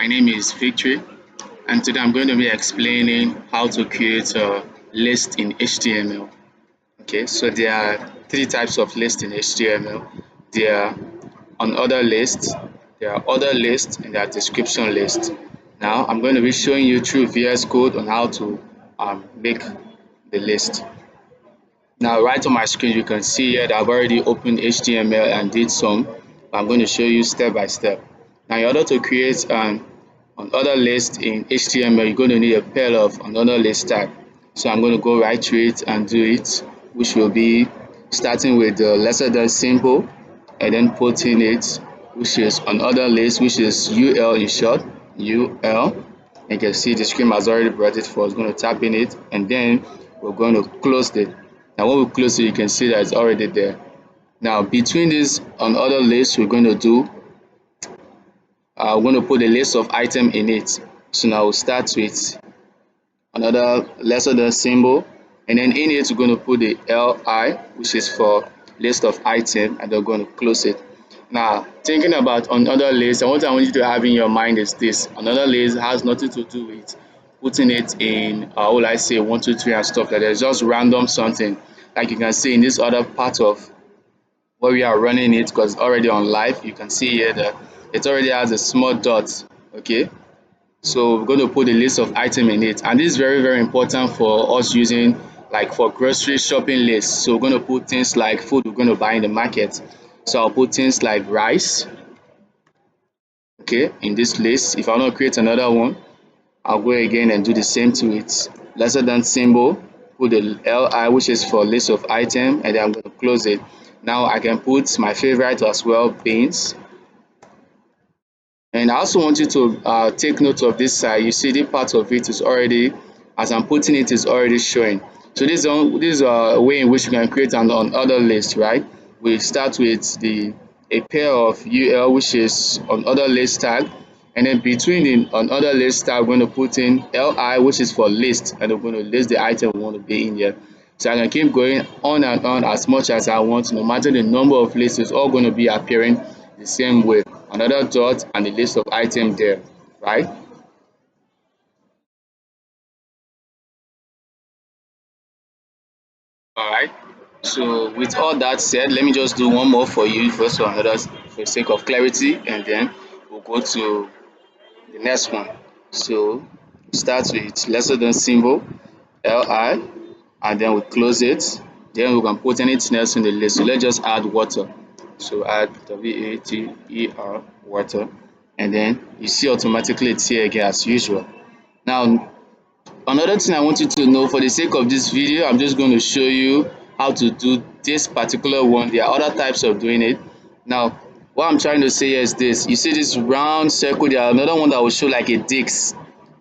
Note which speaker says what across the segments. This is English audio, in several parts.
Speaker 1: My name is Victory, and today I'm going to be explaining how to create a list in HTML. Okay, so there are three types of list in HTML. There are on other lists, there are other lists, and there are description lists. Now I'm going to be showing you through VS Code on how to make the list. Now right on my screen you can see here that I've already opened HTML and did some. I'm going to show you step by step. Now in order to create an other list in HTML, you're going to need a pair of another list tag. So I'm going to go right through it and do it, which will be starting with the lesser than symbol and then putting it, which is another list, which is UL in short, UL. You can see the screen has already brought it for us. Going to tap in it and then we're going to close it. Now when we close it, you can see that it's already there. Now between this and other list, we're going to do we're going to put a list of item in it. So now we'll start with another lesser than symbol, and then in it we're going to put the li, which is for list of item, and we're going to close it. Now thinking about another list, and what I want you to have in your mind is this: another list has nothing to do with putting it in what will I say, 1 2 3 and stuff like that. It's just random something, like you can see in this other part of where we are running it, because it's already on live. You can see here that it already has a small dot. Okay, so we're going to put a list of item in it, and this is very important for us using like for grocery shopping list. So we're going to put things like food we're going to buy in the market. So I'll put things like rice, okay, in this list. If I want to create another one, I'll go again and do the same to it. Lesser than symbol, put the li, which is for list of item, and then I'm going to close it. Now I can put my favorite as well, beans. And I also want you to take note of this side. You see the part of it is already, as I'm putting it, is already showing. So this is a way in which you can create an on other list, right? We start with the a pair of UL, which is on other list tag, and then between the on other list tag, we're going to put in LI, which is for list, and we're going to list the item we want to be in here. So I can keep going on and on as much as I want, no matter the number of lists, it's all going to be appearing the same way. Another dot and a list of items there, right? All right. So with all that said, let me just do one more for you first for another for the sake of clarity, and then we'll go to the next one. So start with lesser than symbol, li, and then we close it. Then we can put anything else in the list. So let's just add water. So add water, water, and then you see automatically it's here again as usual. Now another thing I want you to know, for the sake of this video, I'm just going to show you how to do this particular one. There are other types of doing it. Now what I'm trying to say here is this: you see this round circle, there are another one that will show like a disc.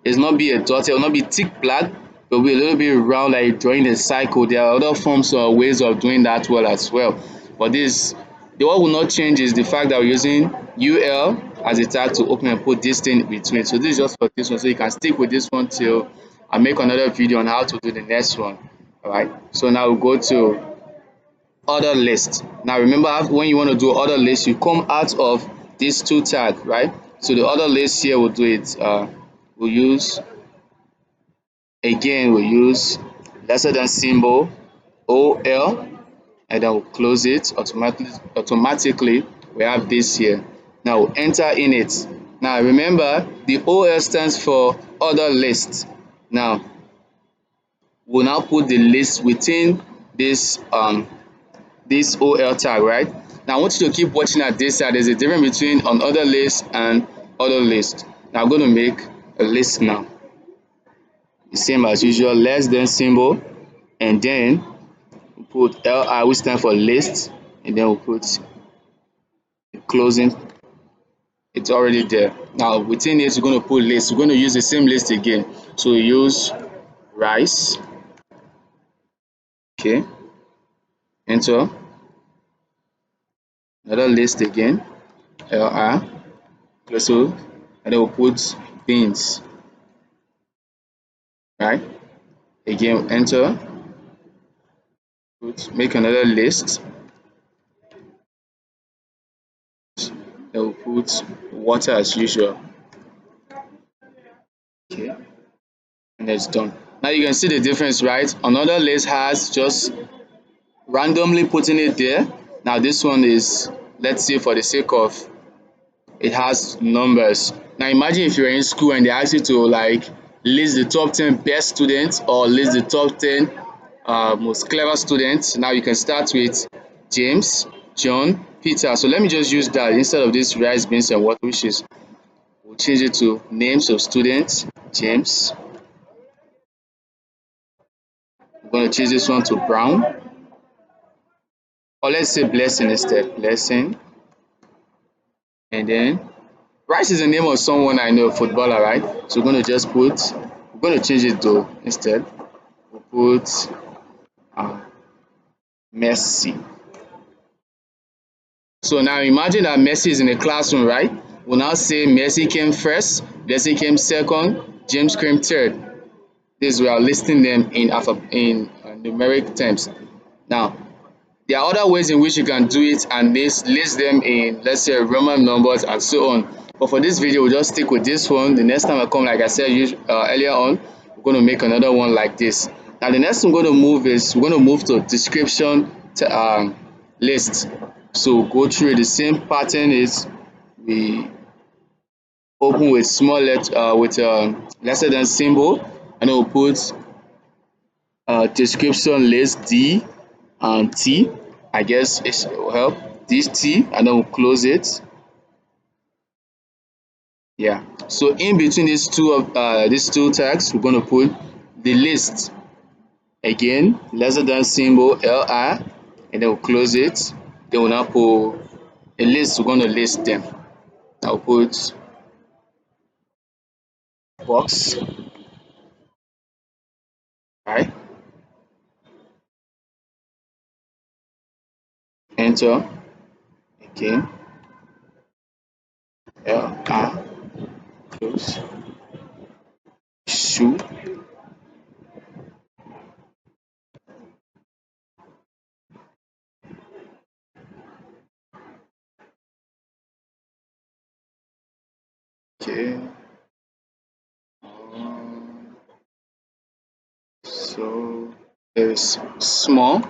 Speaker 1: It's not be a dot, it will not be thick black, it will be a little bit round, like drawing a cycle. There are other forms or ways of doing that well as well, but this, the what will not change is the fact that we're using ul as a tag to open and put this thing in between. So this is just for this one, so you can stick with this one till I make another video on how to do the next one. All right, so now we'll go to other list. Now remember, when you want to do other list, you come out of these two tags, right? So the other list here will do it, we'll use, again we'll use lesser than symbol, ol, and then we'll close it. Automatically we have this here. Now we'll enter in it. Now remember, the ol stands for other list. Now we'll now put the list within this ol tag, right? Now I want you to keep watching at this side. There's a difference between on other list and other list. Now I'm going to make a list now, the same as usual, less than symbol, and then we'll put li, which stand for list, and then we'll put closing. It's already there. Now within it, we're going to put list. We're going to use the same list again. So we use rice. Okay, enter another list again, li, so, and then we'll put beans, right? Again, enter, make another list, then we'll put water as usual. Okay, and it's done. Now you can see the difference, right? Another list has just randomly putting it there. Now this one is, let's say for the sake of, it has numbers. Now imagine if you're in school and they ask you to like list the top 10 best students or list the top 10 most clever students. Now you can start with James, John, Peter. So let me just use that instead of this rice, beans and water, which is, we'll change it to names of students. James. I'm going to change this one to Brown. Or let's say Blessing instead. Blessing. And then Rice is the name of someone I know, a footballer, right? So we're going to just put, we're going to change it to, instead, we'll put uh, Messi. So now imagine that Messi is in a classroom, right? We'll now say Messi came first, Messi came second, James came third. This we are listing them in numeric terms. Now, there are other ways in which you can do it and list them in, let's say, Roman numbers and so on. But for this video, we'll just stick with this one. The next time I come, like I said earlier on, we're going to make another one like this. Now, the next thing we're going to move is, we're going to move to description list. So go through the same pattern is, we open with small letter with lesser than symbol, and then we'll put description list D and T. I guess it will help. This T, and then we'll close it. Yeah. So in between these two tags, we're going to put the list again, lesser than symbol LI, and then we'll close it. Then we'll now put a list. We're going to list them. I'll put box, right? Enter again. LI, close. Shoe. Okay. Um, so there's small.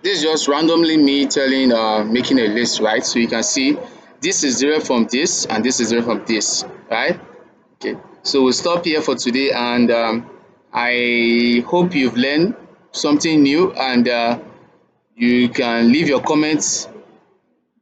Speaker 1: This is just randomly me telling making a list, right? So you can see this is zero from this and this is zero from this, right? Okay, so we'll stop here for today, and I hope you've learned something new, and you can leave your comments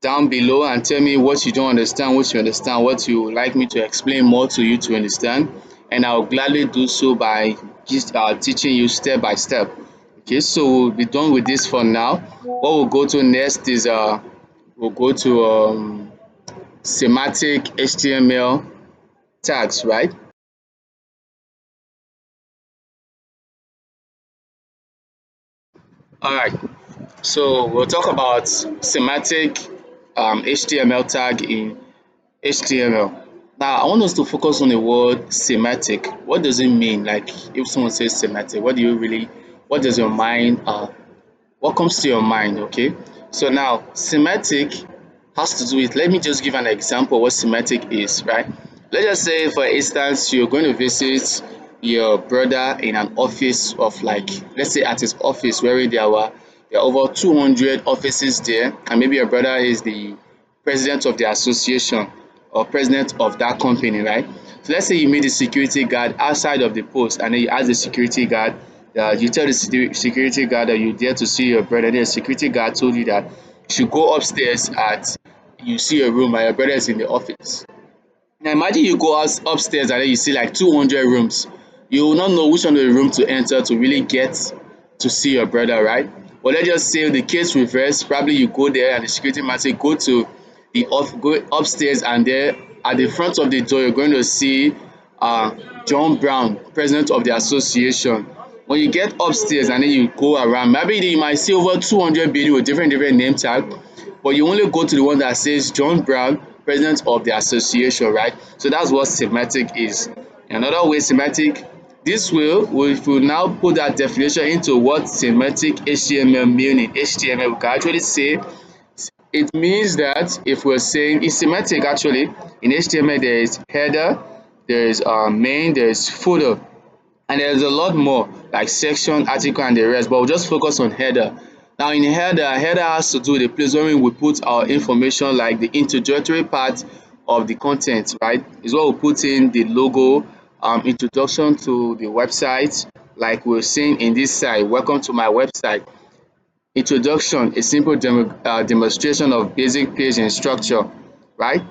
Speaker 1: down below and tell me what you don't understand, what you understand, what you would like me to explain more to you to understand, and I'll gladly do so by just teaching you step by step. Okay, so we'll be done with this for now. What we'll go to next is we'll go to semantic HTML tags, right? All right, so we'll talk about semantic HTML tag in HTML. Now, I want us to focus on the word semantic. What does it mean? Like, if someone says semantic, what do you really, what does your mind, what comes to your mind? Okay, so now semantic has to do with, let me just give an example of what semantic is, right? Let's just say, for instance, you're going to visit your brother in an office of, like, let's say at his office, where there are over 200 offices there, and maybe your brother is the president of the association or president of that company, right? So let's say you meet the security guard outside of the post, and then you ask the security guard, you tell the security guard that you're there to see your brother. Then the security guard told you that you should go upstairs at, you see a room and your brother is in the office. Now imagine you go upstairs and then you see like 200 rooms. You will not know which one of the room to enter to really get to see your brother, right? But let's just say the case reverse. Probably you go there and the security man say go to go upstairs, and there at the front of the door you're going to see uh, John Brown, president of the association. When you get upstairs and then you go around, maybe you might see over 200 buildings with different name tag, but you only go to the one that says John Brown, president of the association, right? So that's what semantic is. Another way semantic, this will, if we now put that definition into what semantic HTML mean in HTML, we can actually say it means that, if we're saying in semantic, actually in HTML there is header, there is main, there is footer, and there's a lot more like section, article, and the rest. But we'll just focus on header. Now in header has to do with the place where we put our information, like the introductory part of the content, right? Is what we put in the logo, introduction to the website, like we're seeing in this side. Welcome to my website. Introduction, a simple demonstration of basic page and structure, right?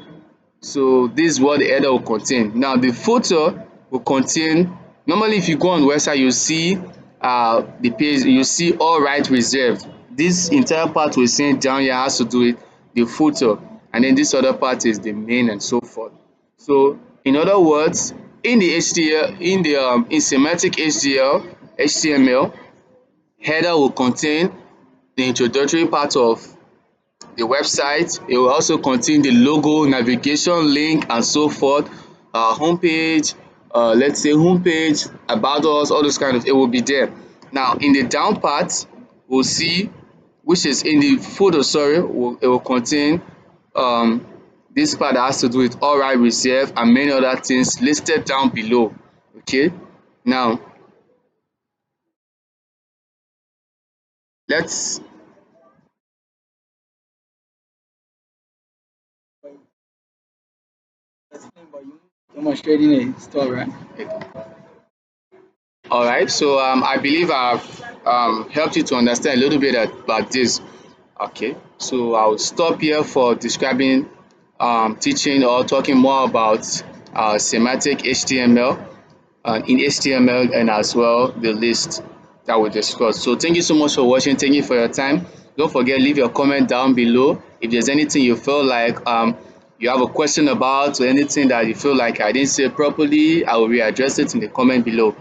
Speaker 1: So this is what the header will contain. Now the footer will contain, normally if you go on the website you see the page, you see all right reserved. This entire part we're seeing down here has to do with the footer, and then this other part is the main and so forth. So in other words, in the HTML, in semantic HTML, header will contain the introductory part of the website. It will also contain the logo, navigation, link, and so forth. Homepage, let's say homepage, about us, all those kind of, it will be there. Now in the down part, we'll see, which is in the footer, sorry, it will contain um, this part that has to do with all right reserve and many other things listed down below. Okay, now let's demonstrating a store, right? All right, so I believe I've helped you to understand a little bit about this. Okay, so I'll stop here for describing, teaching or talking more about semantic HTML, in HTML, and as well the list that we discussed. So thank you so much for watching. Thank you for your time. Don't forget, leave your comment down below. If there's anything you feel like you have a question about, or anything that you feel like I didn't say properly, I will readdress it in the comment below.